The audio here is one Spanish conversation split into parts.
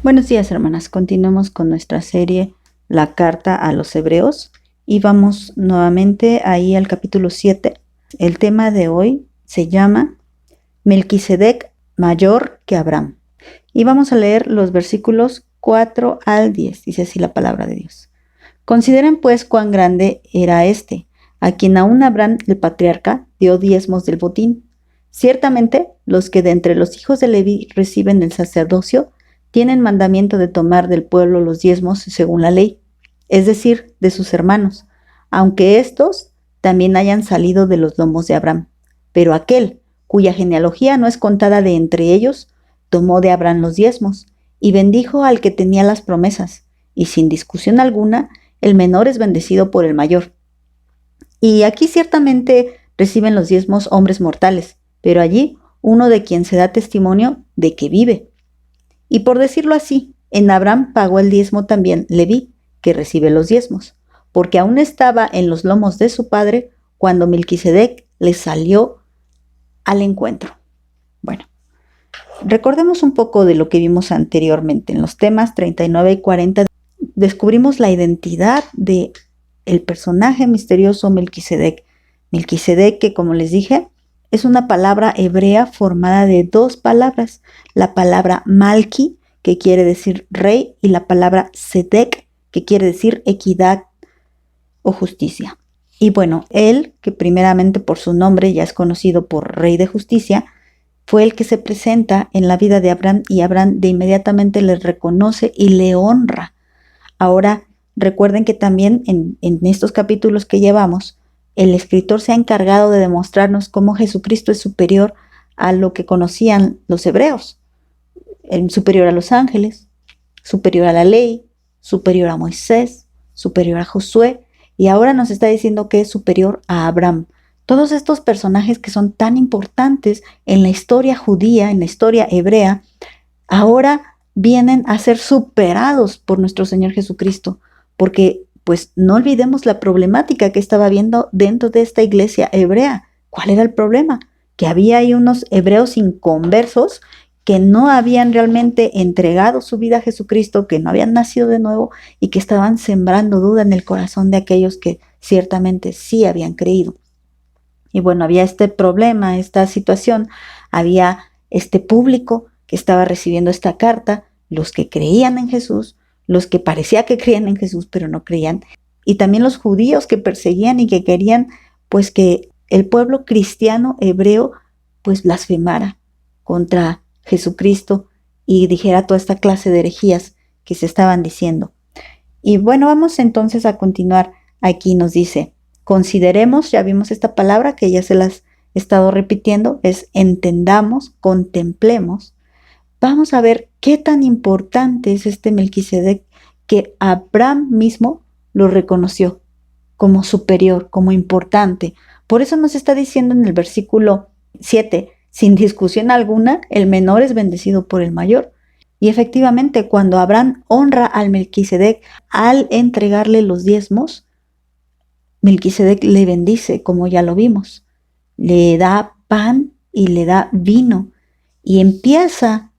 Buenos días, hermanas. Continuamos con nuestra serie La Carta a los Hebreos y vamos nuevamente ahí al capítulo 7. El tema de hoy se llama Melquisedec mayor que Abraham. Y vamos a leer los versículos 4 al 10. Dice así la palabra de Dios. Consideren pues cuán grande era a quien aún Abraham el patriarca dio diezmos del botín. Ciertamente, los que de entre los hijos de Leví reciben el sacerdocio tienen mandamiento de tomar del pueblo los diezmos según la ley, es decir, de sus hermanos, aunque éstos también hayan salido de los lomos de Abraham. Pero aquel cuya genealogía no es contada de entre ellos, tomó de Abraham los diezmos y bendijo al que tenía las promesas, y sin discusión alguna, el menor es bendecido por el mayor. Y aquí ciertamente reciben los diezmos hombres mortales, pero allí uno de quien se da testimonio de que vive. Y por decirlo así, en Abraham pagó el diezmo también Leví, que recibe los diezmos, porque aún estaba en los lomos de su padre cuando Melquisedec le salió al encuentro. Bueno, recordemos un poco de lo que vimos anteriormente. En los temas 39 y 40 descubrimos la identidad de el personaje misterioso Melquisedec. Melquisedec, que como les dije, es una palabra hebrea formada de dos palabras, la palabra Malki, que quiere decir rey, y la palabra Sedec, que quiere decir equidad o justicia. Y bueno, él, que primeramente por su nombre ya es conocido por Rey de Justicia, fue el que se presenta en la vida de Abraham, y Abraham de inmediatamente le reconoce y le honra. Ahora, recuerden que también en estos capítulos que llevamos, el escritor se ha encargado de demostrarnos cómo Jesucristo es superior a lo que conocían los hebreos, superior a los ángeles, superior a la ley, superior a Moisés, superior a Josué, y ahora nos está diciendo que es superior a Abraham. Todos estos personajes que son tan importantes en la historia judía, en la historia hebrea, ahora vienen a ser superados por nuestro Señor Jesucristo, porque pues no olvidemos la problemática que estaba viendo dentro de esta iglesia hebrea. ¿Cuál era el problema? Que había ahí unos hebreos inconversos que no habían realmente entregado su vida a Jesucristo, que no habían nacido de nuevo y que estaban sembrando duda en el corazón de aquellos que ciertamente sí habían creído. Y bueno, había este problema, esta situación, había este público que estaba recibiendo esta carta, los que creían en Jesús, los que parecía que creían en Jesús pero no creían, y también los judíos que perseguían y que querían pues que el pueblo cristiano hebreo pues blasfemara contra Jesucristo y dijera toda esta clase de herejías que se estaban diciendo. Y bueno, vamos entonces a continuar. Aquí nos dice, consideremos, ya vimos esta palabra que ya se las he estado repitiendo, es entendamos, contemplemos. Vamos a ver qué tan importante es este Melquisedec que Abraham mismo lo reconoció como superior, como importante. Por eso nos está diciendo en el versículo 7, sin discusión alguna, el menor es bendecido por el mayor. Y efectivamente, cuando Abraham honra al Melquisedec al entregarle los diezmos, Melquisedec le bendice, como ya lo vimos. Le da pan y le da vino. Y empieza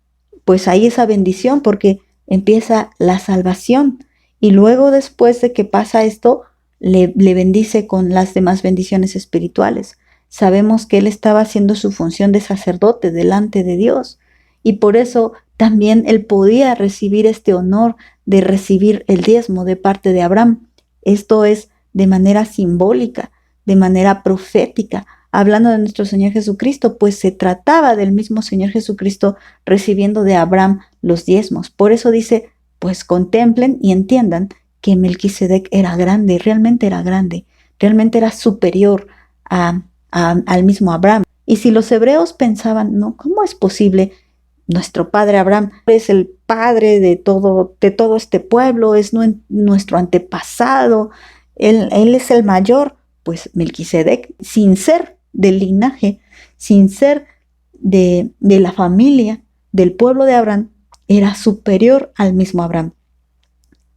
pues ahí esa bendición, porque empieza la salvación. Y luego después de que pasa esto, le bendice con las demás bendiciones espirituales. Sabemos que él estaba haciendo su función de sacerdote delante de Dios. Y por eso también él podía recibir este honor de recibir el diezmo de parte de Abraham. Esto es de manera simbólica, de manera profética, hablando de nuestro Señor Jesucristo, pues se trataba del mismo Señor Jesucristo recibiendo de Abraham los diezmos. Por eso dice, pues contemplen y entiendan que Melquisedec era grande, realmente era superior al mismo Abraham. Y si los hebreos pensaban, no, ¿cómo es posible? Nuestro padre Abraham es el padre de todo este pueblo, es nuestro antepasado, él es el mayor. Pues Melquisedec, sin ser del linaje, sin ser de la familia del pueblo de Abraham, era superior al mismo Abraham.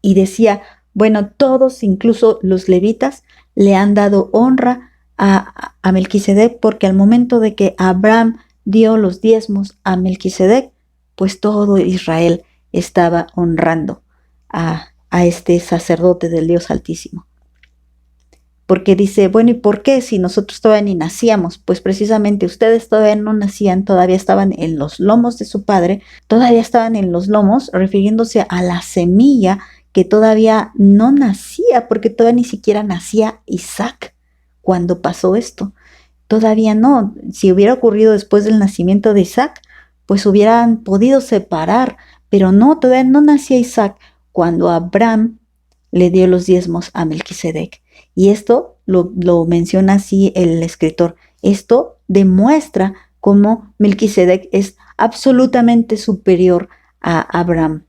Y decía, bueno, todos, incluso los levitas, le han dado honra a Melquisedec, porque al momento de que Abraham dio los diezmos a Melquisedec, pues todo Israel estaba honrando a este sacerdote del Dios Altísimo. Porque dice, bueno, ¿y por qué si nosotros todavía ni nacíamos? Pues precisamente ustedes todavía no nacían, todavía estaban en los lomos de su padre, todavía estaban en los lomos, refiriéndose a la semilla que todavía no nacía, porque todavía ni siquiera nacía Isaac cuando pasó esto. Todavía no. Si hubiera ocurrido después del nacimiento de Isaac, pues hubieran podido separar, pero no, todavía no nacía Isaac cuando Abraham le dio los diezmos a Melquisedec. Y esto lo menciona así el escritor. Esto demuestra cómo Melquisedec es absolutamente superior a Abraham.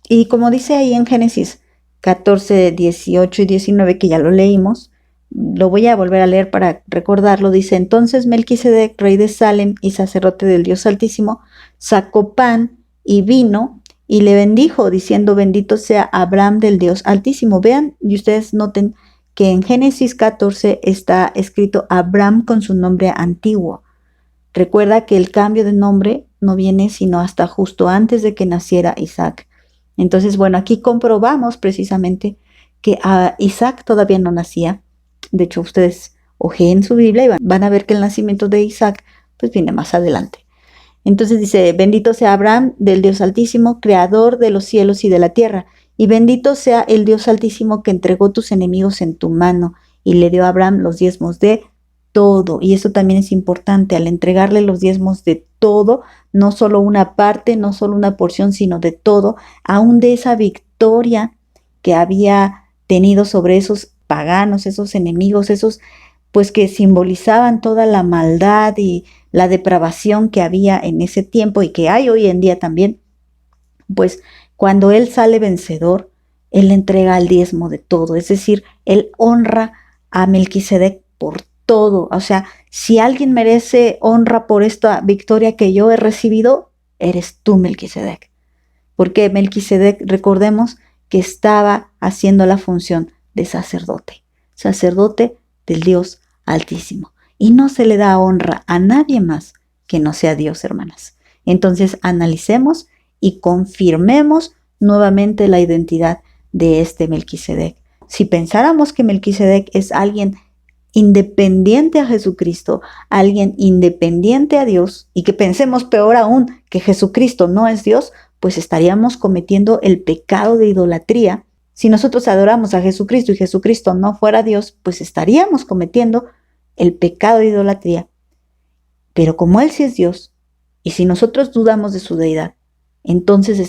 Y como dice ahí en Génesis 14, 18 y 19, que ya lo leímos, lo voy a volver a leer para recordarlo. Dice, entonces Melquisedec, rey de Salem y sacerdote del Dios Altísimo, sacó pan y vino y le bendijo, diciendo, bendito sea Abraham del Dios Altísimo. Vean y ustedes noten que en Génesis 14 está escrito Abraham con su nombre antiguo. Recuerda que el cambio de nombre no viene sino hasta justo antes de que naciera Isaac. Entonces, bueno, aquí comprobamos precisamente que Isaac todavía no nacía. De hecho, ustedes ojeen su Biblia y van a ver que el nacimiento de Isaac pues viene más adelante. Entonces dice, bendito sea Abraham del Dios Altísimo, creador de los cielos y de la tierra, y bendito sea el Dios Altísimo que entregó tus enemigos en tu mano y le dio a Abraham los diezmos de todo. Y eso también es importante, al entregarle los diezmos de todo, no solo una parte, no solo una porción, sino de todo, aún de esa victoria que había tenido sobre esos paganos, esos enemigos, esos pues que simbolizaban toda la maldad y la depravación que había en ese tiempo y que hay hoy en día también. Pues cuando él sale vencedor, él le entrega el diezmo de todo, es decir, él honra a Melquisedec por todo. O sea, si alguien merece honra por esta victoria que yo he recibido, eres tú, Melquisedec. Porque Melquisedec, recordemos que estaba haciendo la función de sacerdote, sacerdote del Dios Altísimo. Y no se le da honra a nadie más que no sea Dios, hermanas. Entonces analicemos y confirmemos nuevamente la identidad de este Melquisedec. Si pensáramos que Melquisedec es alguien independiente a Jesucristo, alguien independiente a Dios, y que pensemos peor aún que Jesucristo no es Dios, pues estaríamos cometiendo el pecado de idolatría. Si nosotros adoramos a Jesucristo y Jesucristo no fuera Dios, pues estaríamos cometiendo el pecado de idolatría. Pero como Él sí es Dios, y si nosotros dudamos de su deidad, entonces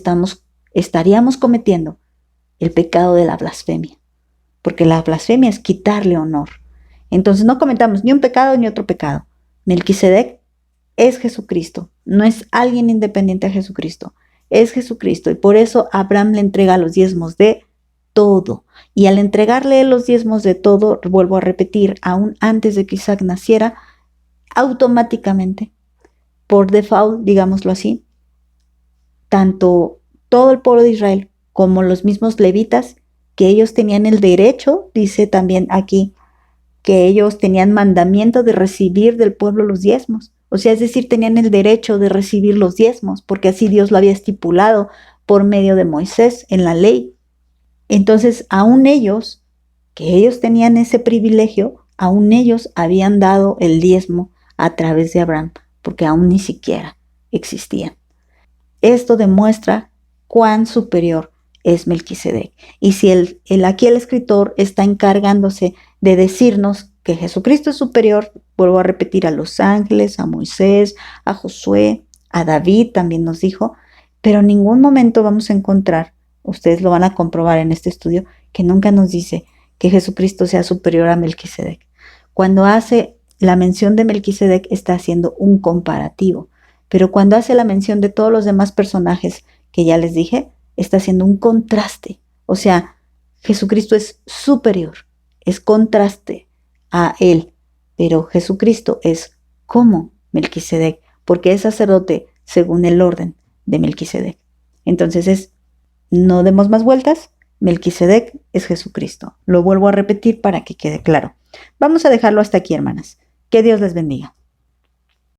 estaríamos cometiendo el pecado de la blasfemia, porque la blasfemia es quitarle honor. Entonces no cometamos ni un pecado ni otro pecado. Melquisedec es Jesucristo, no es alguien independiente a Jesucristo, es Jesucristo, y por eso Abraham le entrega los diezmos de todo. Y al entregarle los diezmos de todo, vuelvo a repetir, aún antes de que Isaac naciera, automáticamente, por default, digámoslo así, tanto todo el pueblo de Israel como los mismos levitas, que ellos tenían el derecho, dice también aquí, que ellos tenían mandamiento de recibir del pueblo los diezmos. O sea, es decir, tenían el derecho de recibir los diezmos, porque así Dios lo había estipulado por medio de Moisés en la ley. Entonces, aún ellos, que ellos tenían ese privilegio, aún ellos habían dado el diezmo a través de Abraham, porque aún ni siquiera existían. Esto demuestra cuán superior es Melquisedec. Y si aquí el escritor está encargándose de decirnos que Jesucristo es superior, vuelvo a repetir, a los ángeles, a Moisés, a Josué, a David también nos dijo, pero en ningún momento vamos a encontrar, ustedes lo van a comprobar en este estudio, que nunca nos dice que Jesucristo sea superior a Melquisedec. Cuando hace la mención de Melquisedec está haciendo un comparativo, pero cuando hace la mención de todos los demás personajes que ya les dije, está haciendo un contraste. O sea, Jesucristo es superior, es contraste a él, pero Jesucristo es como Melquisedec, porque es sacerdote según el orden de Melquisedec. Entonces no demos más vueltas, Melquisedec es Jesucristo. Lo vuelvo a repetir para que quede claro. Vamos a dejarlo hasta aquí, hermanas. Que Dios les bendiga.